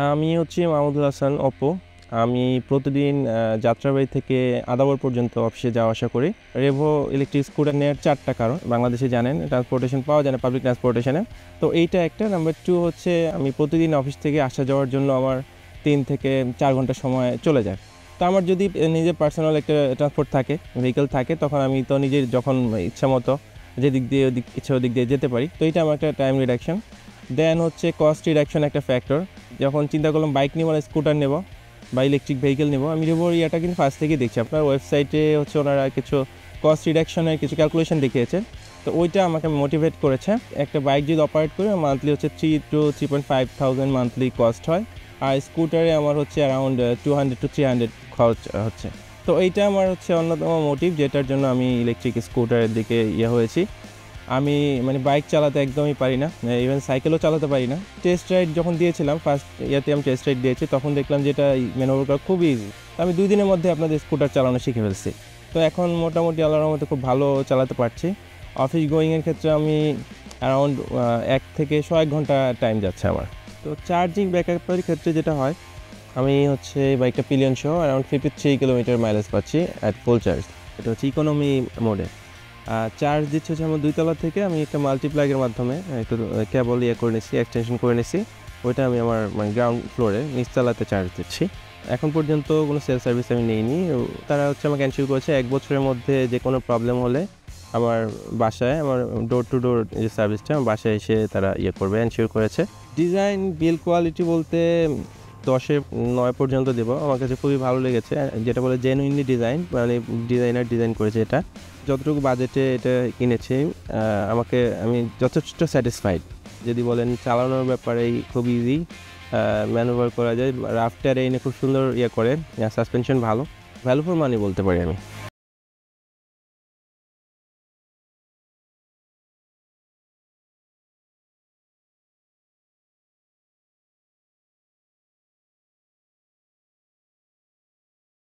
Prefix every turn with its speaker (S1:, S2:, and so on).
S1: আমি হচ্ছি মাহমুদুল হাসান অপু। আমি প্রতিদিন যাত্রাবাড়ি থেকে আদাবর পর্যন্ত অফিসে যাওয়া আসা করি। রেভো ইলেকট্রিক স্কুটার নেওয়ার 4টা কারণ। বাংলাদেশে জানেন ট্রান্সপোর্টেশন পাওয়া যায় না, পাবলিক ট্রান্সপোর্টেশনে। তো এইটা একটা। নাম্বার 2 হচ্ছে আমি প্রতিদিন অফিস থেকে আসা যাওয়ার জন্য আমার 3 থেকে 4 ঘন্টা সময় চলে যায়। তো আমার যদি নিজের পার্সোনাল একটা ট্রান্সপোর্ট থাকে, ভেহিকেল থাকে, তখন আমি তো নিজের যখন ইচ্ছা মতো যেদিক দিয়ে ইচ্ছা ওদিক দিয়ে যেতে পারি। তো এটা আমার একটা টাইম রিডাকশন। দেন হচ্ছে কস্ট রিডাকশন একটা ফ্যাক্টর। যখন চিন্তা করলাম বাইক নিব না স্কুটার নেব বা ইলেকট্রিক ভেহিকেল নেব, আমি রেভোর ইয়াটা কিন্তু ফার্স্ট থেকেই দেখছি। আপনার ওয়েবসাইটে হচ্ছে ওনারা কিছু কস্ট রিডাকশনের কিছু ক্যালকুলেশন দেখিয়েছে। তো ওইটা আমাকে মোটিভেট করেছে। একটা বাইক যদি অপারেট করি মান্থলি হচ্ছে 3 to 3.5 thousand মান্থলি কস্ট হয়। আর স্কুটারে আমার হচ্ছে অ্যারাউন্ড 200 to 300 খরচ হচ্ছে। তো এইটা আমার হচ্ছে অন্যতম মোটিভ, যেটার জন্য আমি ইলেকট্রিক স্কুটারের দিকে হয়েছি। আমি মানে বাইক চালাতে একদমই পারি না, ইভেন সাইকেলও চালাতে পারি না। টেস্ট রাইড যখন দিয়েছিলাম ফার্স্ট ইয়াতে, আমি টেস্ট রাইড দিয়েছি, তখন দেখলাম যে এটা ম্যানুভার করা খুবই ইজি। আমি 2 দিনের মধ্যে আপনাদের স্কুটার চালানো শিখে ফেলছি। তো এখন মোটামুটি আল্লাহর রহমতে খুব ভালো চালাতে পারছি। অফিস গোয়িংয়ের ক্ষেত্রে আমি অ্যারাউন্ড 1 থেকে 1.5 ঘন্টা টাইম যাচ্ছে আমার। তো চার্জিং ব্যাকআপের ক্ষেত্রে যেটা হয়, আমি হচ্ছে বাইকটা পিলিয়ন সহ অ্যারাউন্ড 53 কিলোমিটার মাইলেজ পাচ্ছি অ্যাট ফুল চার্জ। এটা হচ্ছে ইকোনমি মোডে। চার্জ দিচ্ছে হচ্ছে আমার 2 তলা থেকে। আমি একটা মাল্টিপ্লাগের মাধ্যমে একটু কেবল করে নিচ্ছি, এক্সটেনশন করে নিচ্ছি। ওইটা আমি আমার মানে গ্রাউন্ড ফ্লোরে নিচতলাতে চার্জ দিচ্ছি। এখন পর্যন্ত কোনো সেল সার্ভিস আমি নিইনি। তারা হচ্ছে আমাকে এনশিওর করেছে 1 বছরের মধ্যে যে কোনো প্রবলেম হলে আমার বাসায়, আমার ডোর টু ডোর যে সার্ভিসটা, আমার বাসায় এসে তারা করবে, এনশিওর করেছে। ডিজাইন বিল কোয়ালিটি বলতে 10-9 পর্যন্ত দেবো। আমার কাছে খুবই ভালো লেগেছে, যেটা বলে জেনুইনলি ডিজাইন, মানে ডিজাইনার ডিজাইন করেছে এটা। যতটুকু বাজেটে এটা কিনেছি, আমি যথেষ্ট স্যাটিসফাইড। যদি বলেন চালানোর ব্যাপারেই খুব ইজি, ম্যানুভার করা যায়, রাফ টেরেইনে খুব সুন্দর করে, সাসপেনশন ভালো, ভ্যালু ফর মানি বলতে পারি আমি।